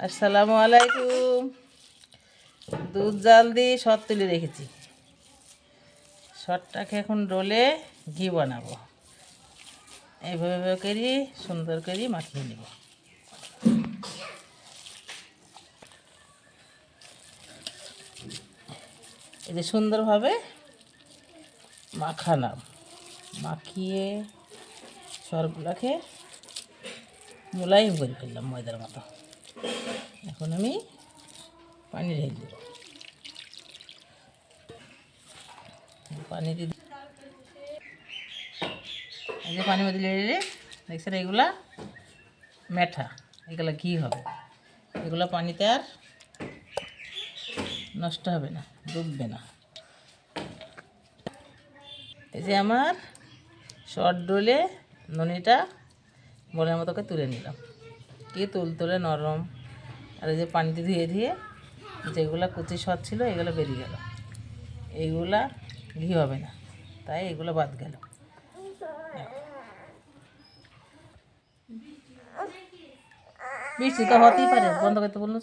আসসালামু আলাইকুম। দুধ জাল দিয়ে সর তুলে রেখেছি। সরটাকে এখন ডলে ঘি বানাবো। এইভাবে করি সুন্দর করে মাখিয়ে নেব। এই যে সুন্দরভাবে মাখালাম, মাখিয়ে সরগুলোকে মোলায়েম করে ফেললাম ময়দার মতো। এখন আমি পানি ঢেলে দেব। পানি দিয়ে এই যে পানির মধ্যে ঢেলে দেখছেন, এগুলা মেঠা, এগুলা ঘি হবে। এগুলো পানিতে আর নষ্ট হবে না, ডুববে না। এই যে আমার শর্ট ডোলে ননিটা বলের মতো করে তুলে নিলাম। কি তুলতুলে নরম। আর এই যে পানিতে ধুয়ে ধুয়ে যেগুলো কুচি শর্ট ছিল এগুলো বেরিয়ে গেল। এইগুলা ঘি হবে না, তাই এগুলো বাদ গেল। বৃষ্টি তো হতেই পারে, বন্ধ করতে বলুন।